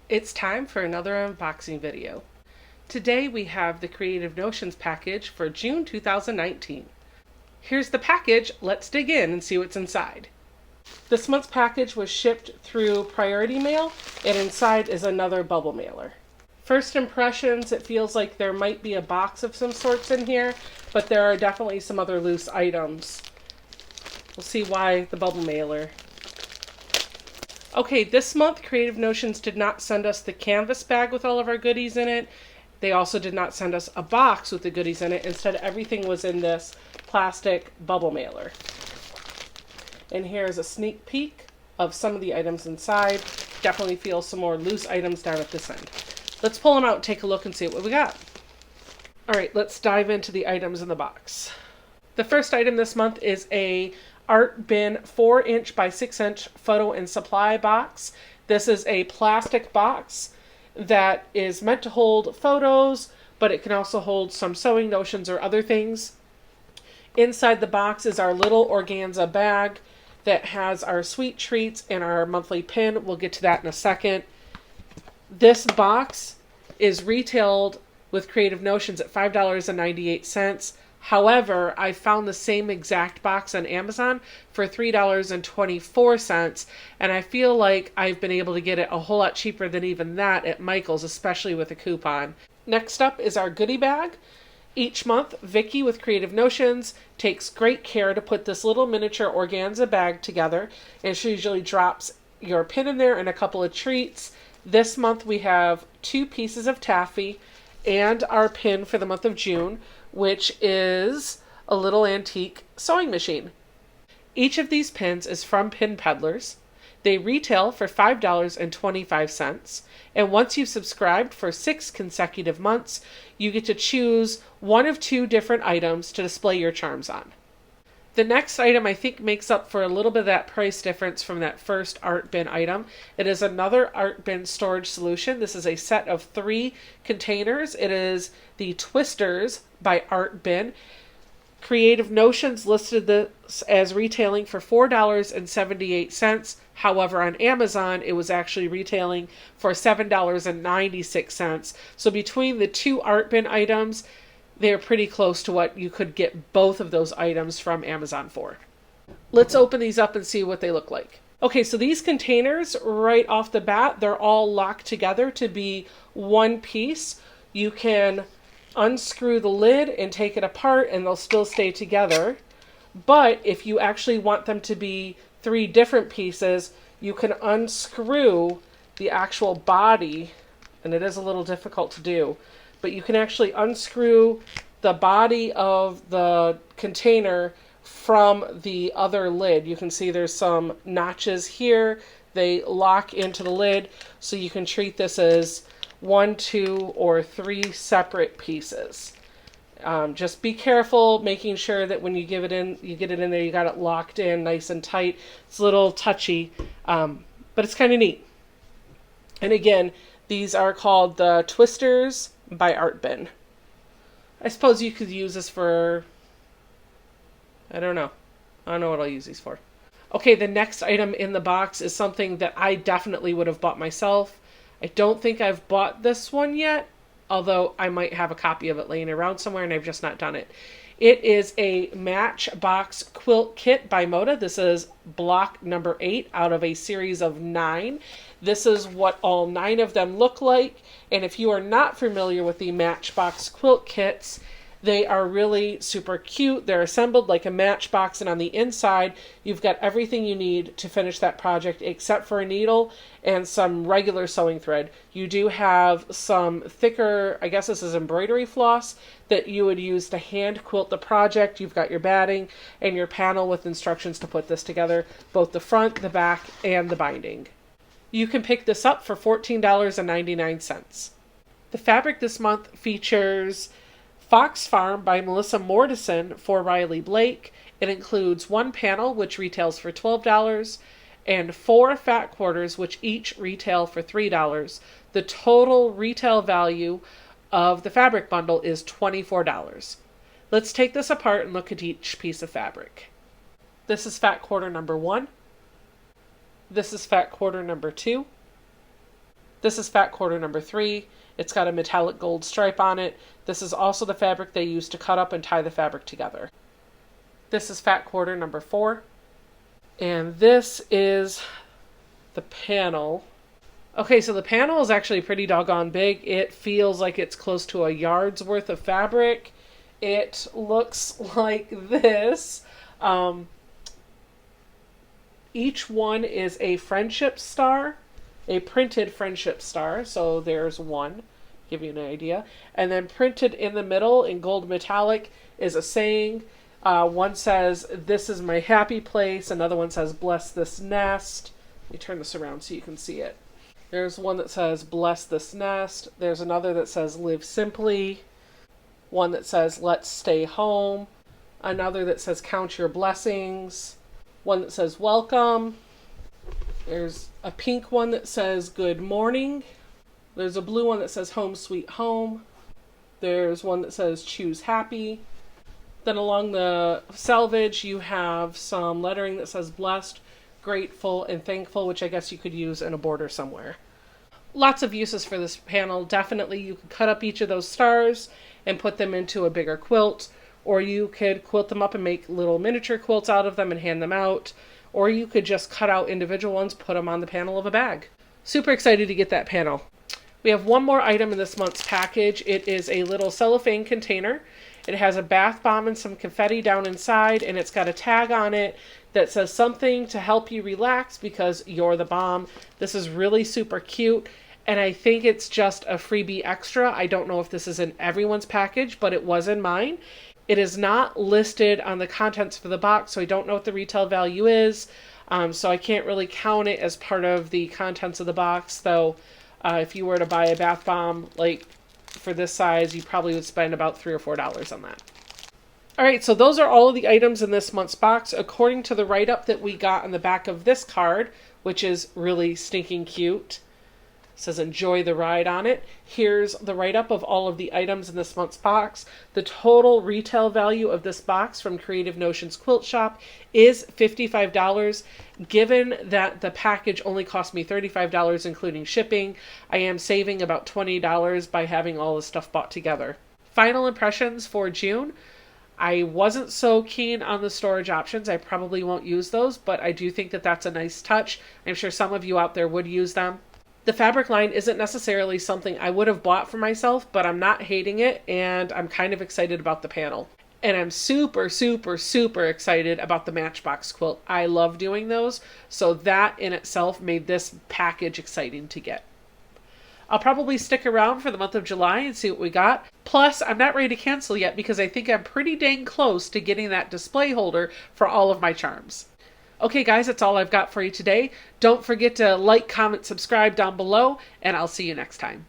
It's time for another unboxing video. Today we have the Creative Notions package for June 2019. Here's the package. Let's dig in and see what's inside. This month's package was shipped through Priority Mail, and inside is another bubble mailer. First impressions, it feels like there might be a box of some sorts in here, but there are definitely some other loose items. We'll see why the bubble mailer. Okay, this month Creative Notions did not send us the canvas bag with all of our goodies in it. They also did not send us a box with the goodies in it. Instead, everything was in this plastic bubble mailer. And here's a sneak peek of some of the items inside. Definitely feel some more loose items down at this end. Let's pull them out and take a look and see what we got. All right, let's dive into the items in the box. The first item this month is a Art Bin 4" by 6" photo and supply box. This is a plastic box that is meant to hold photos, but it can also hold some sewing notions or other things. Inside the box is our little organza bag that has our sweet treats and our monthly pin. We'll get to that in a second. This box is retailed with Creative Notions at $5.98. However, I found the same exact box on Amazon for $3.24, and I feel like I've been able to get it a whole lot cheaper than even that at Michael's, especially with a coupon. Next up is our goodie bag. Each month, Vicky with Creative Notions takes great care to put this little miniature organza bag together, and she usually drops your pin in there and a couple of treats. This month we have 2 pieces of taffy and our pin for the month of June, which is a little antique sewing machine. Each of these pins is from Pin Peddlers. They retail for $5.25, and once you've subscribed for 6 consecutive months, you get to choose one of 2 different items to display your charms on. The next item I think makes up for a little bit of that price difference from that first Art Bin item. It is another Art Bin storage solution. This is a set of 3 containers. It is the Twisters by Art Bin. Creative Notions listed this as retailing for $4.78. However, on Amazon, it was actually retailing for $7.96. So between the 2 Art Bin items, they're pretty close to what you could get both of those items from Amazon for. Let's open these up and see what they look like. Okay, so these containers, right off the bat, they're all locked together to be one piece. You can unscrew the lid and take it apart and they'll still stay together. But if you actually want them to be 3 different pieces, you can unscrew the actual body, and it is a little difficult to do, but you can actually unscrew the body of the container from the other lid. You can see there's some notches here. They lock into the lid, so you can treat this as 1, 2, or 3 separate pieces. Just be careful, making sure that when you get it in there, you got it locked in nice and tight. It's a little touchy, but it's kind of neat. And again, these are called the Twisters by Art Bin. I suppose you could use this for, I don't know what I'll use these for. Okay, the next item in the box is something that I definitely would have bought myself. I don't think I've bought this one yet, although I might have a copy of it laying around somewhere and I've just not done it. It is a Matchbox Quilt Kit by Mota. This is block number 8 out of a series of 9. This is what all 9 of them look like. And if you are not familiar with the Matchbox Quilt Kits, they are really super cute. They're assembled like a matchbox, and on the inside, you've got everything you need to finish that project except for a needle and some regular sewing thread. You do have some thicker, I guess this is embroidery floss, that you would use to hand quilt the project. You've got your batting and your panel with instructions to put this together, both the front, the back, and the binding. You can pick this up for $14.99. The fabric this month features Fox Farm by Melissa Mortison for Riley Blake. It includes 1 panel, which retails for $12, and 4 fat quarters, which each retail for $3. The total retail value of the fabric bundle is $24. Let's take this apart and look at each piece of fabric. This is fat quarter number 1. This is fat quarter number 2. This is fat quarter number 3. It's got a metallic gold stripe on it. This is also the fabric they use to cut up and tie the fabric together. This is fat quarter number 4. And this is the panel. Okay, so the panel is actually pretty doggone big. It feels like it's close to a yard's worth of fabric. It looks like this. Each one is a friendship star, a printed friendship star. So there's one, give you an idea. And then printed in the middle in gold metallic is a saying. One says, "This is my happy place." Another one says, "Bless this nest." Let me turn this around so you can see it. There's one that says, "Bless this nest." There's another that says, "Live simply." One that says, "Let's stay home." Another that says, "Count your blessings." One that says, "Welcome." There's a pink one that says, "Good morning." There's a blue one that says, "Home sweet home." There's one that says, "Choose happy." Then along the selvage, you have some lettering that says, "Blessed, grateful, and thankful," which I guess you could use in a border somewhere. Lots of uses for this panel. Definitely you could cut up each of those stars and put them into a bigger quilt, or you could quilt them up and make little miniature quilts out of them and hand them out, or you could just cut out individual ones, put them on the panel of a bag. Super excited to get that panel. We have one more item in this month's package. It is a little cellophane container. It has a bath bomb and some confetti down inside, and it's got a tag on it that says something to help you relax because you're the bomb. This is really super cute, and I think it's just a freebie extra. I don't know if this is in everyone's package, but it was in mine. It is not listed on the contents for the box, so I don't know what the retail value is. So I can't really count it as part of the contents of the box, though if you were to buy a bath bomb, like for this size, you probably would spend about $3 or $4 on that. All right, so those are all of the items in this month's box. According to the write-up that we got on the back of this card, which is really stinking cute, it says "Enjoy the ride" on it. Here's the write-up of all of the items in this month's box. The total retail value of this box from Creative Notions Quilt Shop is $55. Given that the package only cost me $35 including shipping, I am saving about $20 by having all this stuff bought together. Final impressions for June. I wasn't so keen on the storage options. I probably won't use those, but I do think that that's a nice touch. I'm sure some of you out there would use them. The fabric line isn't necessarily something I would have bought for myself, but I'm not hating it, and I'm kind of excited about the panel. And I'm super, super, super excited about the Matchbox quilt. I love doing those, so that in itself made this package exciting to get. I'll probably stick around for the month of July and see what we got. Plus, I'm not ready to cancel yet because I think I'm pretty dang close to getting that display holder for all of my charms. Okay, guys, that's all I've got for you today. Don't forget to like, comment, subscribe down below, and I'll see you next time.